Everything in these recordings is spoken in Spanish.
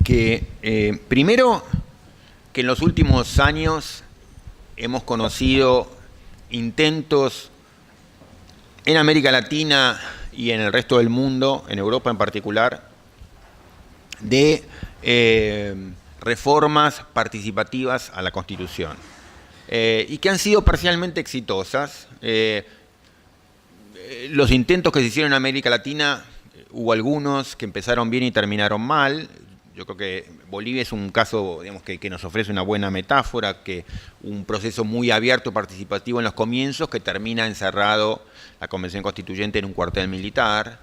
que primero que en los últimos años hemos conocido intentos en América Latina y en el resto del mundo, en Europa en particular, de reformas participativas a la Constitución, y que han sido parcialmente exitosas. Los intentos que se hicieron en América Latina, hubo algunos que empezaron bien y terminaron mal. Yo creo que Bolivia es un caso, digamos, que nos ofrece una buena metáfora, que un proceso muy abierto, participativo en los comienzos, que termina encerrado la Convención Constituyente en un cuartel militar.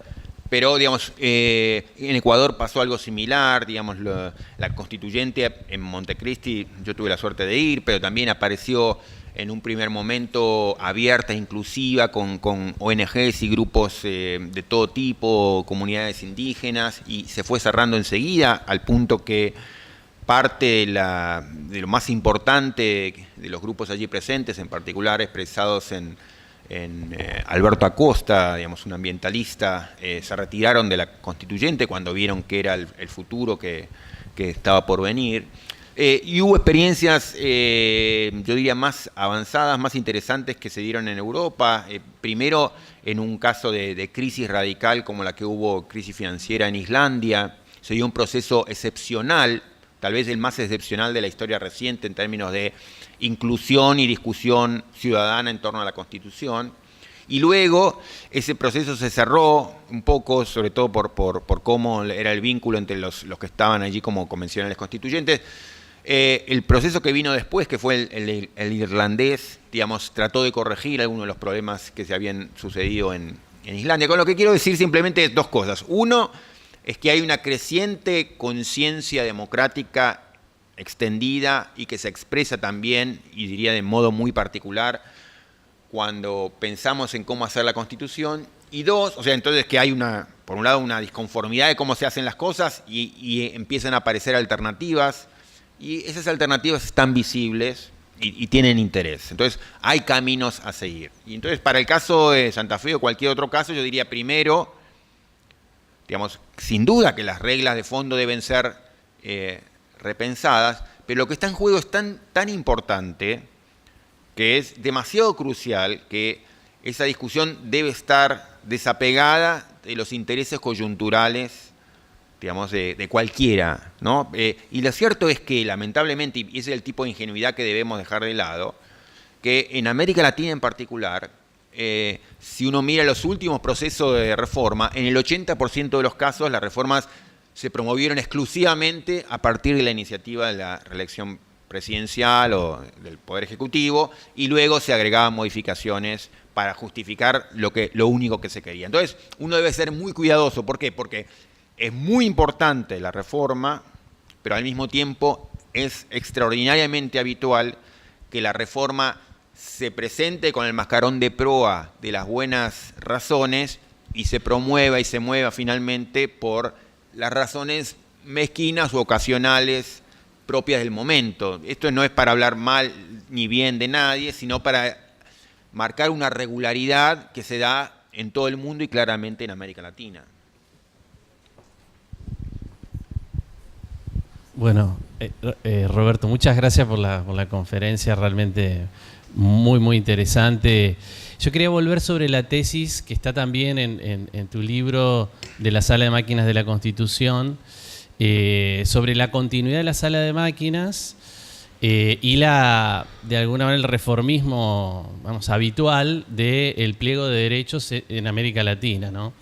Pero, digamos, en Ecuador pasó algo similar, digamos, la Constituyente en Montecristi, yo tuve la suerte de ir, pero también apareció en un primer momento abierta, inclusiva, con ONGs y grupos de todo tipo, comunidades indígenas, y se fue cerrando enseguida, al punto que parte de lo más importante de los grupos allí presentes, en particular expresados en Alberto Acosta, digamos, un ambientalista, se retiraron de la Constituyente cuando vieron que era el futuro que estaba por venir. Y hubo experiencias, yo diría, más avanzadas, más interesantes que se dieron en Europa. Primero, en un caso de crisis radical como la que hubo, crisis financiera en Islandia, se dio un proceso excepcional, tal vez el más excepcional de la historia reciente en términos de inclusión y discusión ciudadana en torno a la Constitución. Y luego ese proceso se cerró un poco, sobre todo por cómo era el vínculo entre los que estaban allí como convencionales constituyentes. El proceso que vino después, que fue el irlandés, digamos, trató de corregir algunos de los problemas que se habían sucedido en Islandia. Con lo que quiero decir simplemente dos cosas. Uno es que hay una creciente conciencia democrática extendida y que se expresa también, y diría de modo muy particular, cuando pensamos en cómo hacer la Constitución. Y dos, o sea, entonces que hay por un lado, una disconformidad de cómo se hacen las cosas y empiezan a aparecer alternativas. Y esas alternativas están visibles y tienen interés. Entonces, hay caminos a seguir. Y entonces, para el caso de Santa Fe o cualquier otro caso, yo diría primero, digamos, sin duda que las reglas de fondo deben ser repensadas, pero lo que está en juego es tan importante que es demasiado crucial que esa discusión debe estar desapegada de los intereses coyunturales, digamos, de cualquiera, ¿no? Y lo cierto es que, lamentablemente, y ese es el tipo de ingenuidad que debemos dejar de lado, que en América Latina en particular, si uno mira los últimos procesos de reforma, en el 80% de los casos las reformas se promovieron exclusivamente a partir de la iniciativa de la reelección presidencial o del Poder Ejecutivo, y luego se agregaban modificaciones para justificar lo único que se quería. Entonces, uno debe ser muy cuidadoso. ¿Por qué? Porque es muy importante la reforma, pero al mismo tiempo es extraordinariamente habitual que la reforma se presente con el mascarón de proa de las buenas razones y se promueva y se mueva finalmente por las razones mezquinas u ocasionales propias del momento. Esto no es para hablar mal ni bien de nadie, sino para marcar una regularidad que se da en todo el mundo y claramente en América Latina. Bueno, Roberto, muchas gracias por la conferencia, realmente muy, muy interesante. Yo quería volver sobre la tesis que está también en tu libro de la Sala de Máquinas de la Constitución, sobre la continuidad de la Sala de Máquinas y de alguna manera el reformismo, vamos, habitual del pliego de derechos en América Latina, ¿no?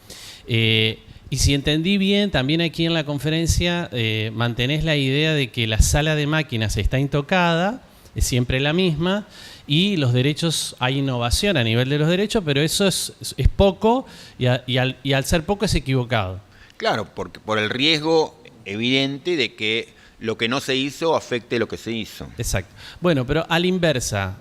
Y si entendí bien, también aquí en la conferencia mantenés la idea de que la Sala de Máquinas está intocada, es siempre la misma, y los derechos, hay innovación a nivel de los derechos, pero eso es poco, y al ser poco es equivocado. Claro, por el riesgo evidente de que lo que no se hizo afecte lo que se hizo. Exacto. Bueno, pero a la inversa,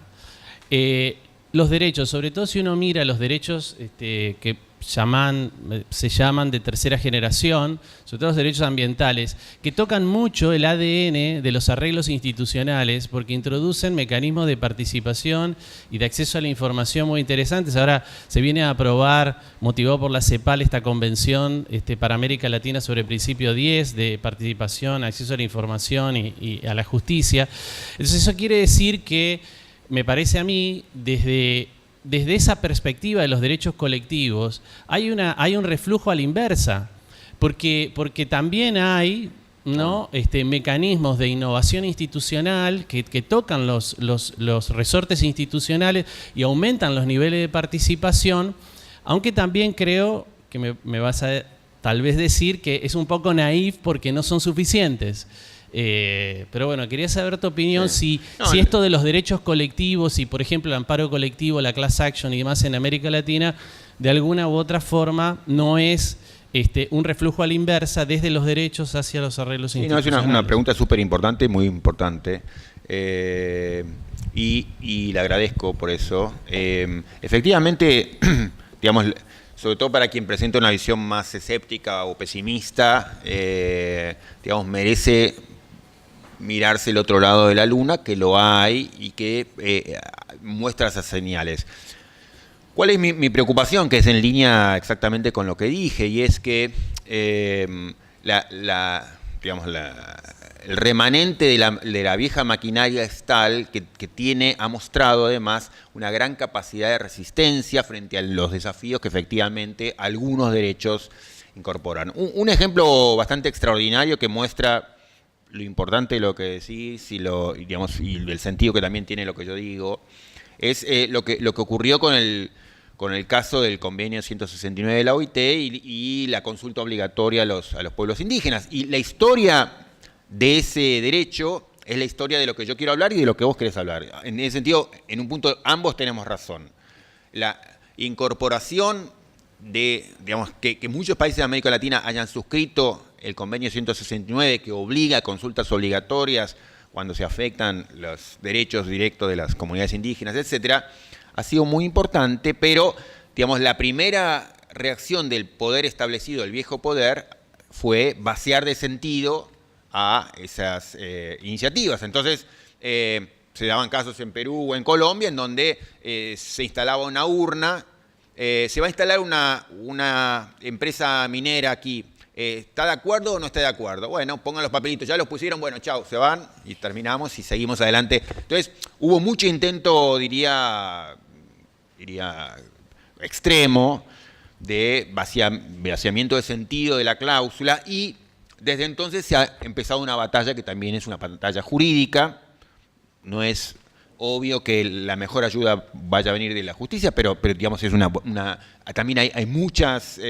los derechos, sobre todo si uno mira los derechos que se llaman de tercera generación, sobre todo los derechos ambientales, que tocan mucho el ADN de los arreglos institucionales porque introducen mecanismos de participación y de acceso a la información muy interesantes. Ahora se viene a aprobar, motivado por la CEPAL, esta convención para América Latina sobre el principio 10 de participación, acceso a la información y a la justicia. Entonces eso quiere decir que, me parece a mí, desde esa perspectiva de los derechos colectivos, hay un reflujo a la inversa, porque también hay, ¿no?, mecanismos de innovación institucional que tocan los resortes institucionales y aumentan los niveles de participación, aunque también creo que me vas a tal vez decir que es un poco naif porque no son suficientes. Pero bueno, quería saber tu opinión, si esto de los derechos colectivos y, por ejemplo, el amparo colectivo, la class action y demás en América Latina, de alguna u otra forma no es un reflujo a la inversa desde los derechos hacia los arreglos institucionales. Es una pregunta súper importante, muy importante, y le agradezco por eso. Efectivamente, digamos, sobre todo para quien presenta una visión más escéptica o pesimista, digamos, merece mirarse el otro lado de la luna, que lo hay y que muestra esas señales. ¿Cuál es mi preocupación? Que es en línea exactamente con lo que dije, y es que digamos, el remanente de la vieja maquinaria es tal que ha mostrado además una gran capacidad de resistencia frente a los desafíos que efectivamente algunos derechos incorporan. Un ejemplo bastante extraordinario que muestra lo importante de lo que decís y el sentido que también tiene lo que yo digo, es lo que ocurrió con el caso del convenio 169 de la OIT y la consulta obligatoria a los pueblos indígenas. Y la historia de ese derecho es la historia de lo que yo quiero hablar y de lo que vos querés hablar. En ese sentido, en un punto, ambos tenemos razón. La incorporación de, digamos, que muchos países de América Latina hayan suscrito el convenio 169, que obliga a consultas obligatorias cuando se afectan los derechos directos de las comunidades indígenas, etcétera, ha sido muy importante, pero, digamos, la primera reacción del poder establecido, el viejo poder, fue vaciar de sentido a esas iniciativas. Entonces, se daban casos en Perú o en Colombia en donde se instalaba una urna. Se va a instalar una empresa minera aquí. ¿Está de acuerdo o no está de acuerdo? Bueno, pongan los papelitos, ya los pusieron, bueno, chao, se van y terminamos y seguimos adelante. Entonces, hubo mucho intento, diría extremo, de vaciamiento de sentido de la cláusula, y desde entonces se ha empezado una batalla que también es una batalla jurídica. No es obvio que la mejor ayuda vaya a venir de la justicia, pero digamos, es también hay muchas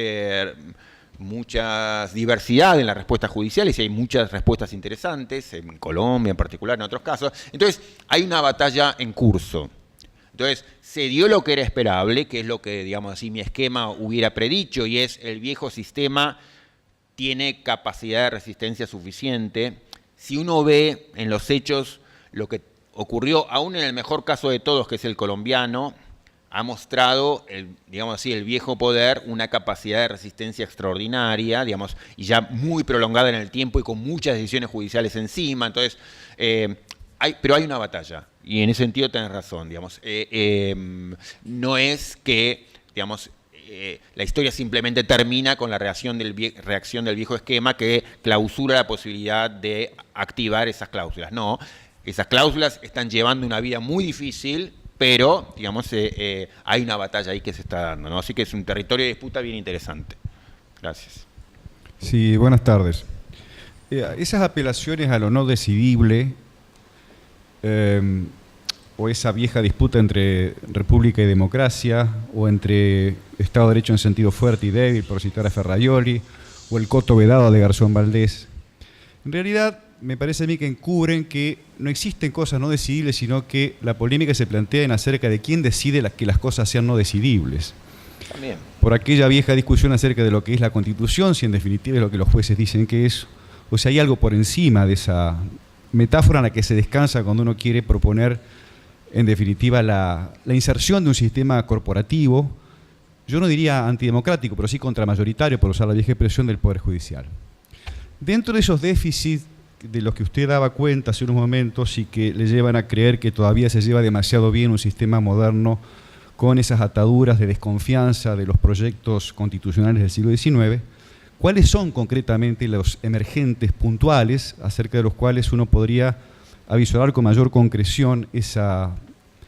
diversidad en las respuestas judiciales y hay muchas respuestas interesantes, en Colombia en particular, en otros casos. Entonces, hay una batalla en curso. Entonces, se dio lo que era esperable, que es lo que, digamos así, mi esquema hubiera predicho, y es el viejo sistema tiene capacidad de resistencia suficiente. Si uno ve en los hechos lo que ocurrió, aún en el mejor caso de todos, que es el colombiano, ha mostrado, digamos así, el viejo poder una capacidad de resistencia extraordinaria, digamos, y ya muy prolongada en el tiempo y con muchas decisiones judiciales encima. Entonces, pero hay una batalla, y en ese sentido tenés razón, digamos. No es que, digamos, la historia simplemente termina con la reacción del viejo esquema que clausura la posibilidad de activar esas cláusulas. No, esas cláusulas están llevando una vida muy difícil, pero, digamos, hay una batalla ahí que se está dando, ¿no? Así que es un territorio de disputa bien interesante. Gracias. Sí, buenas tardes. Esas apelaciones a lo no decidible, o esa vieja disputa entre república y democracia, o entre Estado de Derecho en sentido fuerte y débil, por citar a Ferraioli, o el coto vedado de Garzón Valdés, en realidad me parece a mí que encubren que no existen cosas no decidibles, sino que la polémica se plantea en acerca de quién decide que las cosas sean no decidibles. También. Por aquella vieja discusión acerca de lo que es la Constitución, si en definitiva es lo que los jueces dicen que es, o si hay algo por encima de esa metáfora en la que se descansa cuando uno quiere proponer, en definitiva, la inserción de un sistema corporativo yo no diría antidemocrático, pero sí contramayoritario, por usar la vieja expresión, del Poder Judicial. Dentro de esos déficits de los que usted daba cuenta hace unos momentos y que le llevan a creer que todavía se lleva demasiado bien un sistema moderno con esas ataduras de desconfianza de los proyectos constitucionales del siglo XIX, ¿cuáles son concretamente los emergentes puntuales acerca de los cuales uno podría avisorar con mayor concreción esa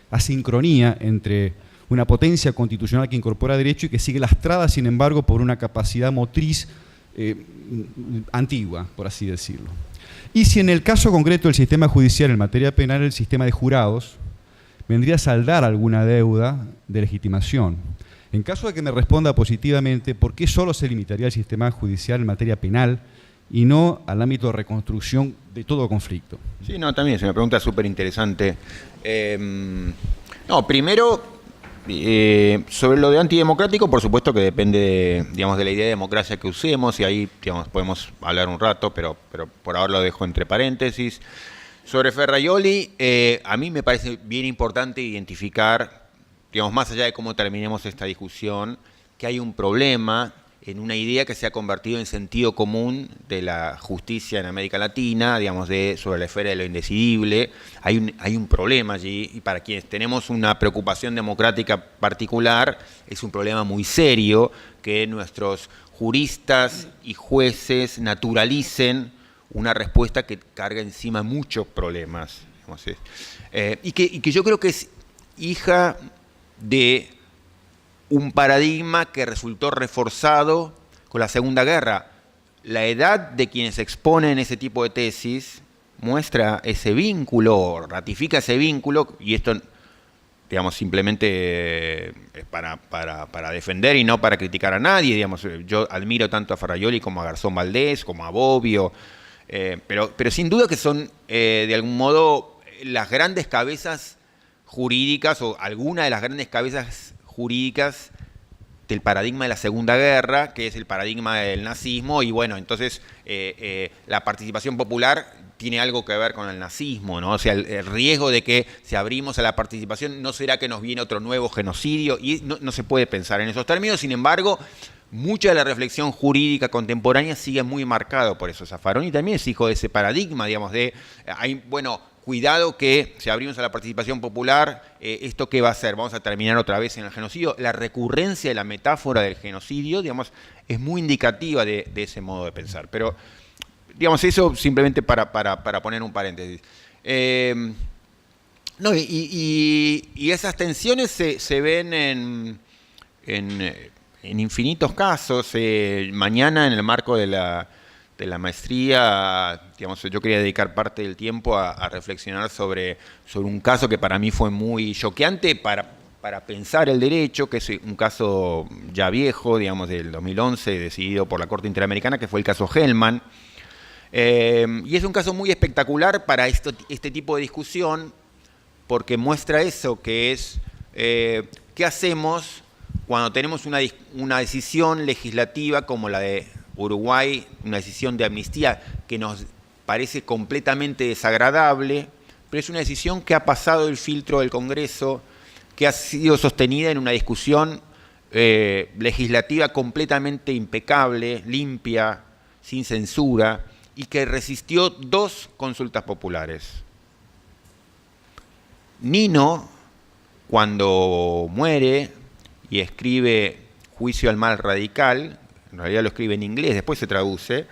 asincronía entre una potencia constitucional que incorpora derecho y que sigue lastrada, sin embargo, por una capacidad motriz antigua, por así decirlo? Y si en el caso concreto del sistema judicial en materia penal, el sistema de jurados vendría a saldar alguna deuda de legitimación. En caso de que me responda positivamente, ¿por qué solo se limitaría el sistema judicial en materia penal y no al ámbito de reconstrucción de todo conflicto? Sí, no, también es una pregunta súper interesante. No, primero, sobre lo de antidemocrático, por supuesto que depende de la idea de democracia que usemos, y ahí podemos hablar un rato, pero por ahora lo dejo entre paréntesis. Sobre Ferrajoli, a mí me parece bien importante identificar, más allá de cómo terminemos esta discusión, que hay un problema en una idea que se ha convertido en sentido común de la justicia en América Latina, sobre la esfera de lo indecidible. Hay un problema allí, y para quienes tenemos una preocupación democrática particular, es un problema muy serio que nuestros juristas y jueces naturalicen una respuesta que carga encima muchos problemas. Y que yo creo que es hija de un paradigma que resultó reforzado con la Segunda Guerra. La edad de quienes exponen ese tipo de tesis muestra ese vínculo, ratifica ese vínculo, y esto, simplemente es para defender y no para criticar a nadie. Yo admiro tanto a Ferrajoli como a Garzón Valdés, como a Bobbio, pero sin duda que son, de algún modo, las grandes cabezas jurídicas, o alguna de las grandes cabezas jurídicas del paradigma de la Segunda Guerra, que es el paradigma del nazismo, y bueno, entonces la participación popular tiene algo que ver con el nazismo, ¿no? O sea, el riesgo de que si abrimos a la participación, ¿no será que nos viene otro nuevo genocidio? Y no se puede pensar en esos términos. Sin embargo, mucha de la reflexión jurídica contemporánea sigue muy marcado por eso. Zaffaroni también es hijo de ese paradigma, cuidado que si abrimos a la participación popular, ¿esto qué va a hacer? ¿Vamos a terminar otra vez en el genocidio? La recurrencia de la metáfora del genocidio, es muy indicativa de ese modo de pensar. Pero, eso simplemente para poner un paréntesis. Y esas tensiones se ven en infinitos casos. Mañana, en el marco de la maestría, yo quería dedicar parte del tiempo a reflexionar sobre un caso que para mí fue muy choqueante para pensar el derecho, que es un caso ya viejo, del 2011, decidido por la Corte Interamericana, que fue el caso Hellman. Y es un caso muy espectacular para este tipo de discusión, porque muestra eso, que es qué hacemos cuando tenemos una decisión legislativa como la de Uruguay, una decisión de amnistía que nos parece completamente desagradable, pero es una decisión que ha pasado el filtro del Congreso, que ha sido sostenida en una discusión legislativa completamente impecable, limpia, sin censura, y que resistió 2 consultas populares. Nino, cuando muere y escribe Juicio al mal radical, en realidad lo escribe en inglés, después se traduce,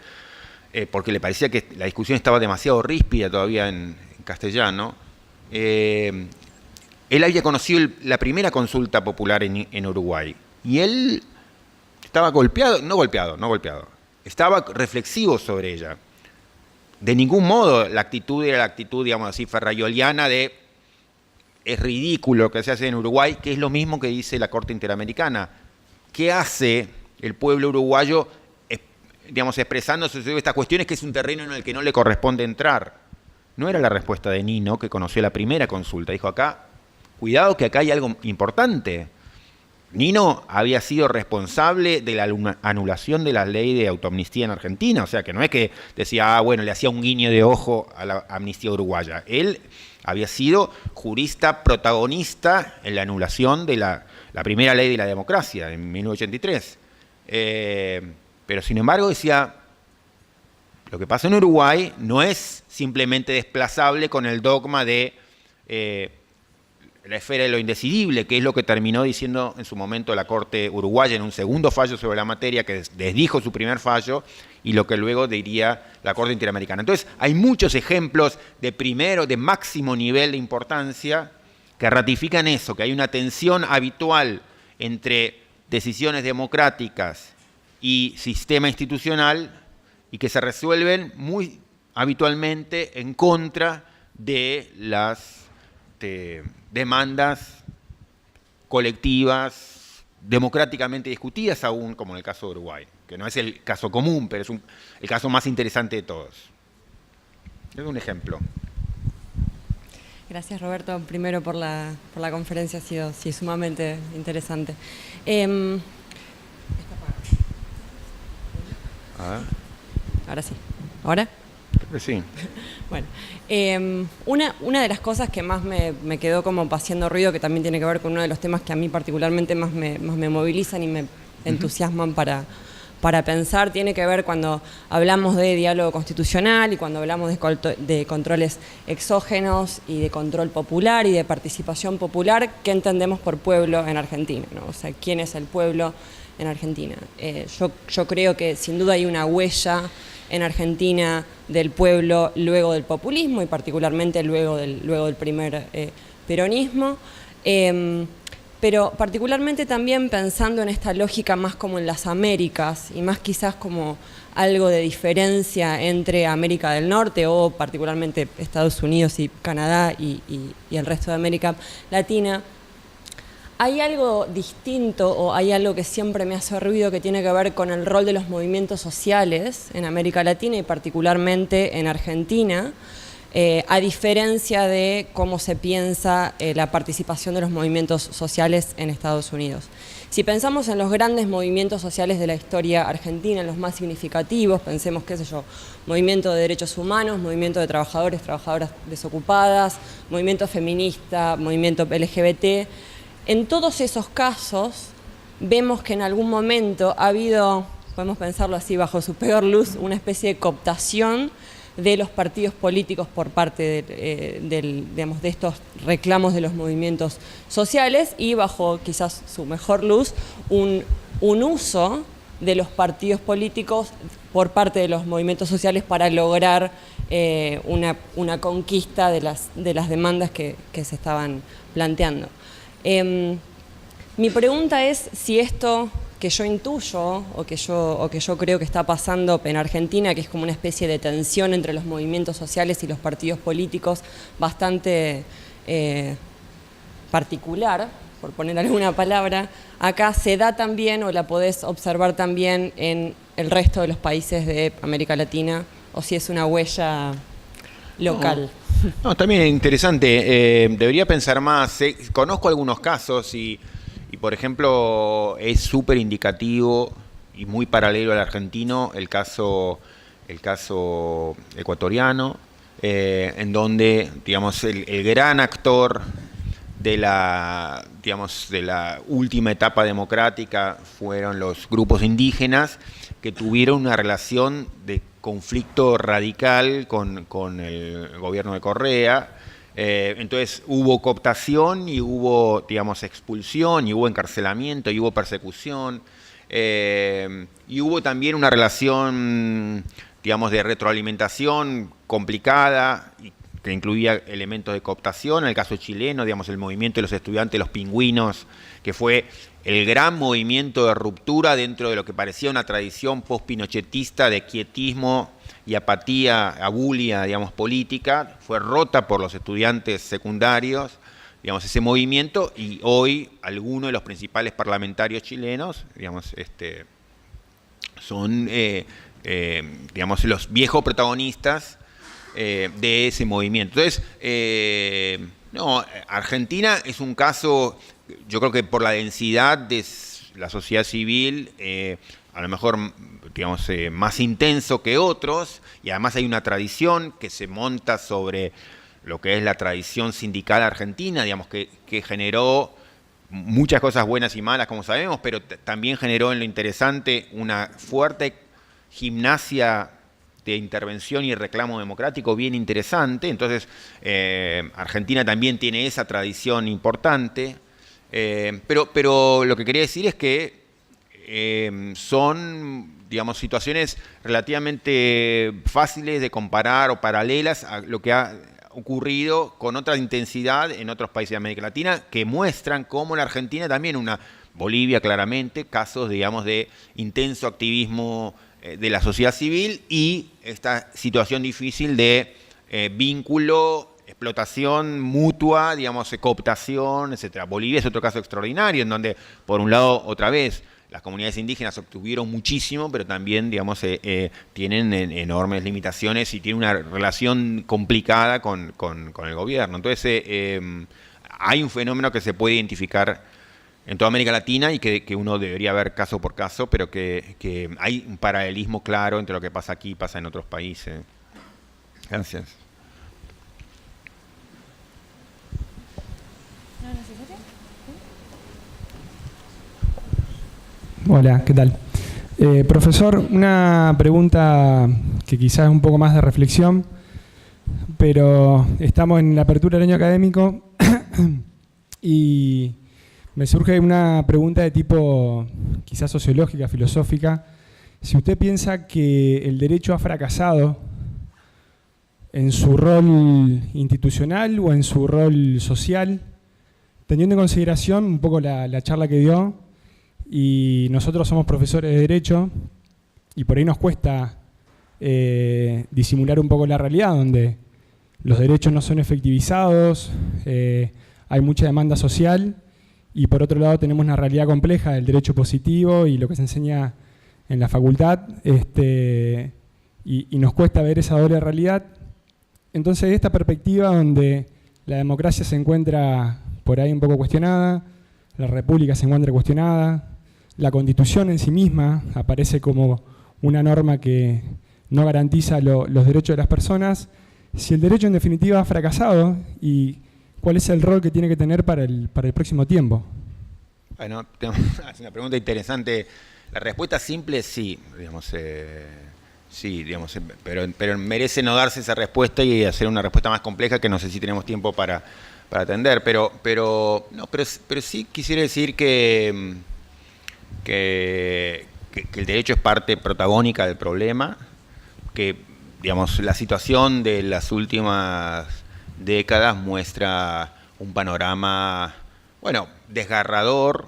porque le parecía que la discusión estaba demasiado ríspida todavía en castellano. Él había conocido la primera consulta popular en Uruguay, y él estaba no golpeado, estaba reflexivo sobre ella. De ningún modo la actitud era la actitud, ferrajoliana de es ridículo lo que se hace en Uruguay, que es lo mismo que dice la Corte Interamericana. ¿Qué hace el pueblo uruguayo, expresándose sobre estas cuestiones, que es un terreno en el que no le corresponde entrar? No era la respuesta de Nino, que conoció la primera consulta. Dijo, cuidado que acá hay algo importante. Nino había sido responsable de la anulación de la ley de autoamnistía en Argentina, o sea que no es que decía, le hacía un guiño de ojo a la amnistía uruguaya. Él había sido jurista protagonista en la anulación de la la primera ley de la democracia en 1983. Pero sin embargo decía, lo que pasó en Uruguay no es simplemente desplazable con el dogma de la esfera de lo indecidible, que es lo que terminó diciendo en su momento la Corte uruguaya en un segundo fallo sobre la materia, que desdijo su primer fallo, y lo que luego diría la Corte Interamericana. Entonces, hay muchos ejemplos de máximo nivel de importancia que ratifican eso, que hay una tensión habitual entre decisiones democráticas y sistema institucional, y que se resuelven muy habitualmente en contra de las demandas colectivas democráticamente discutidas, aún como en el caso de Uruguay, que no es el caso común, pero es el caso más interesante de todos. Es un ejemplo. Gracias, Roberto, primero por la conferencia, ha sido sumamente interesante. Ahora sí. ¿Ahora? Sí. Bueno, una de las cosas que más me quedó como haciendo ruido, que también tiene que ver con uno de los temas que a mí particularmente más me movilizan y me entusiasman para pensar, tiene que ver cuando hablamos de diálogo constitucional y cuando hablamos de controles exógenos y de control popular y de participación popular. ¿Qué entendemos por pueblo en Argentina, ¿no? O sea, ¿quién es el pueblo en Argentina? Yo creo que sin duda hay una huella en Argentina del pueblo luego del populismo y particularmente luego del primer peronismo, pero particularmente también pensando en esta lógica más como en las Américas y más quizás como algo de diferencia entre América del Norte o particularmente Estados Unidos y Canadá y el resto de América Latina. ¿Hay algo distinto o hay algo que siempre me hace ruido que tiene que ver con el rol de los movimientos sociales en América Latina y particularmente en Argentina, a diferencia de cómo se piensa la participación de los movimientos sociales en Estados Unidos? Si pensamos en los grandes movimientos sociales de la historia argentina, en los más significativos, pensemos, qué sé yo, movimiento de derechos humanos, movimiento de trabajadores, trabajadoras desocupadas, movimiento feminista, movimiento LGBT. En todos esos casos vemos que en algún momento ha habido, podemos pensarlo así bajo su peor luz, una especie de cooptación de los partidos políticos por parte de estos reclamos de los movimientos sociales y bajo quizás su mejor luz un uso de los partidos políticos por parte de los movimientos sociales para lograr una conquista de las demandas que se estaban planteando. Mi pregunta es si esto que yo intuyo o que yo creo que está pasando en Argentina, que es como una especie de tensión entre los movimientos sociales y los partidos políticos bastante particular, por poner alguna palabra, acá se da también o la podés observar también en el resto de los países de América Latina, o si es una huella local. No, también es interesante. Debería pensar más. Conozco algunos casos y por ejemplo, es súper indicativo y muy paralelo al argentino el caso ecuatoriano, en donde, digamos, el gran actor de la última etapa democrática fueron los grupos indígenas, que tuvieron una relación de conflicto radical con el gobierno de Correa. Entonces hubo cooptación y hubo, digamos, expulsión y hubo encarcelamiento y hubo persecución y hubo también una relación, digamos, de retroalimentación complicada que incluía elementos de cooptación. En el caso chileno, digamos, el movimiento de los estudiantes, los pingüinos, que fue el gran movimiento de ruptura dentro de lo que parecía una tradición post-pinochetista de quietismo y apatía, abulia, digamos, política, fue rota por los estudiantes secundarios, digamos, ese movimiento, y hoy algunos de los principales parlamentarios chilenos, digamos, son, digamos, los viejos protagonistas de ese movimiento. Entonces, no, Argentina es un caso, yo creo que por la densidad de la sociedad civil, a lo mejor, digamos, más intenso que otros, y además hay una tradición que se monta sobre lo que es la tradición sindical argentina, digamos, que generó muchas cosas buenas y malas, como sabemos, pero también generó en lo interesante una fuerte gimnasia de intervención y reclamo democrático bien interesante. Entonces, Argentina también tiene esa tradición importante, pero lo que quería decir es que son, digamos, situaciones relativamente fáciles de comparar o paralelas a lo que ha ocurrido con otra intensidad en otros países de América Latina, que muestran cómo en Argentina también, Bolivia claramente, casos, digamos, de intenso activismo de la sociedad civil y esta situación difícil de vínculo, explotación mutua, digamos, cooptación, etcétera. Bolivia es otro caso extraordinario, en donde, por un lado, otra vez, las comunidades indígenas obtuvieron muchísimo, pero también, digamos, tienen enormes limitaciones y tienen una relación complicada con el gobierno. Entonces, hay un fenómeno que se puede identificar en toda América Latina y que uno debería ver caso por caso, pero que hay un paralelismo claro entre lo que pasa aquí y pasa en otros países. Gracias. Hola, ¿qué tal? Profesor, una pregunta que quizás es un poco más de reflexión, pero estamos en la apertura del año académico y me surge una pregunta de tipo quizás sociológica, filosófica. Si usted piensa que el derecho ha fracasado en su rol institucional o en su rol social, teniendo en consideración un poco la charla que dio, y nosotros somos profesores de Derecho y por ahí nos cuesta disimular un poco la realidad, donde los derechos no son efectivizados, hay mucha demanda social y por otro lado tenemos una realidad compleja del derecho positivo y lo que se enseña en la facultad, y nos cuesta ver esa doble realidad. Entonces, esta perspectiva donde la democracia se encuentra por ahí un poco cuestionada, la república se encuentra cuestionada, la Constitución en sí misma aparece como una norma que no garantiza los derechos de las personas, si el derecho en definitiva ha fracasado y cuál es el rol que tiene que tener para el próximo tiempo. Bueno, es una pregunta interesante. La respuesta simple es sí, digamos, sí, digamos, pero merece no darse esa respuesta y hacer una respuesta más compleja que no sé si tenemos tiempo para atender, pero sí quisiera decir que el derecho es parte protagónica del problema, que, digamos, la situación de las últimas décadas muestra un panorama, bueno, desgarrador,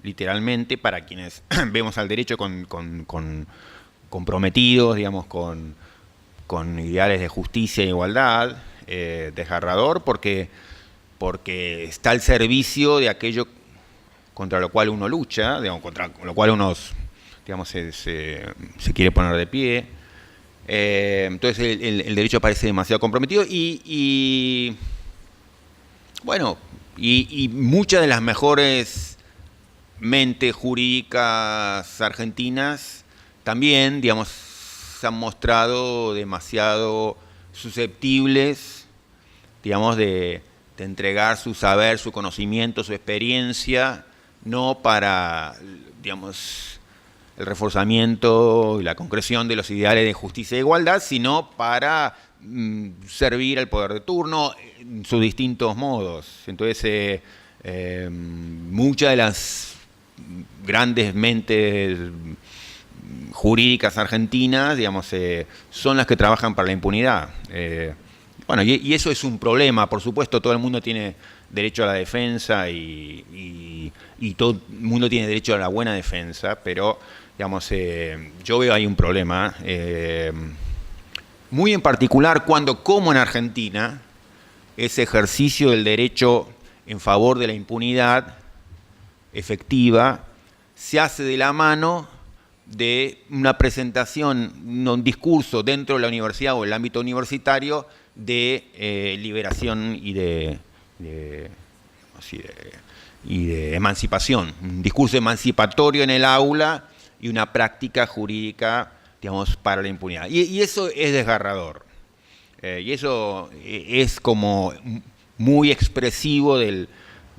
literalmente, para quienes vemos al derecho comprometidos, digamos, con ideales de justicia e igualdad, desgarrador porque está al servicio de aquello contra lo cual uno lucha, digamos, contra lo cual uno, digamos, se quiere poner de pie. Entonces el derecho parece demasiado comprometido y muchas de las mejores mentes jurídicas argentinas también, digamos, se han mostrado demasiado susceptibles, digamos, de entregar su saber, su conocimiento, su experiencia, no para, digamos, el reforzamiento y la concreción de los ideales de justicia e igualdad, sino para servir al poder de turno en sus distintos modos. Entonces, muchas de las grandes mentes jurídicas argentinas, digamos, son las que trabajan para la impunidad. Bueno, y eso es un problema. Por supuesto, todo el mundo tiene derecho a la defensa y todo el mundo tiene derecho a la buena defensa, pero, digamos, yo veo ahí un problema, muy en particular cuando, como en Argentina, ese ejercicio del derecho en favor de la impunidad efectiva se hace de la mano de una presentación, un discurso dentro de la universidad o el ámbito universitario de liberación y de emancipación, un discurso emancipatorio en el aula y una práctica jurídica, digamos, para la impunidad. Y eso es desgarrador. Y eso es como muy expresivo de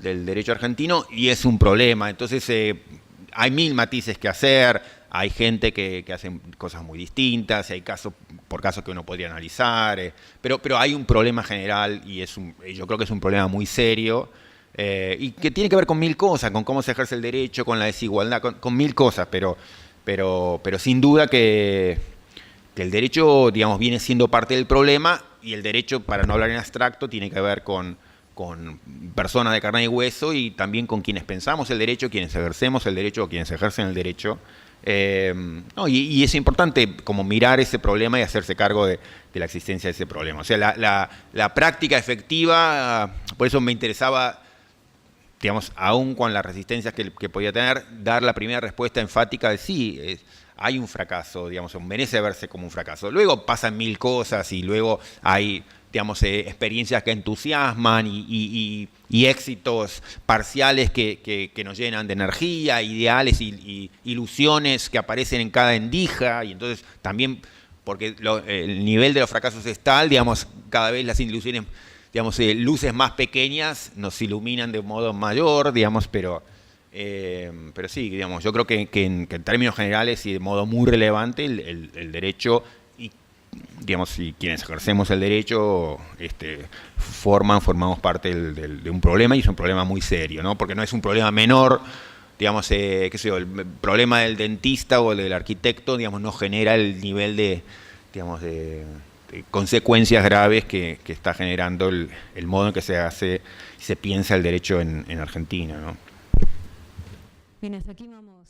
del derecho argentino y es un problema. Entonces hay mil matices que hacer, hay gente que hace cosas muy distintas, y hay casos por casos que uno podría analizar, pero hay un problema general y yo creo que es un problema muy serio y que tiene que ver con mil cosas, con cómo se ejerce el derecho, con la desigualdad, con mil cosas, pero sin duda que el derecho, digamos, viene siendo parte del problema, y el derecho, para no hablar en abstracto, tiene que ver con personas de carne y hueso y también con quienes pensamos el derecho, quienes ejercemos el derecho o quienes ejercen el derecho. Y es importante como mirar ese problema y hacerse cargo de la existencia de ese problema. O sea, la práctica efectiva, por eso me interesaba, digamos, aún con las resistencias que podía tener, dar la primera respuesta enfática de sí, hay un fracaso, digamos, merece verse como un fracaso. Luego pasan mil cosas y luego hay, digamos, experiencias que entusiasman y éxitos parciales que nos llenan de energía, ideales y ilusiones que aparecen en cada endija, y entonces también, porque el nivel de los fracasos es tal, digamos, cada vez las ilusiones, digamos, luces más pequeñas nos iluminan de modo mayor, digamos, pero sí, digamos, yo creo que en términos generales y de modo muy relevante el derecho y, digamos, y quienes ejercemos el derecho formamos parte de un problema, y es un problema muy serio, ¿no? Porque no es un problema menor, digamos, qué sé yo, el problema del dentista o del arquitecto, digamos, no genera el nivel de consecuencias graves que está generando el modo en que se piensa el derecho en Argentina, ¿no? Bien, hasta aquí vamos.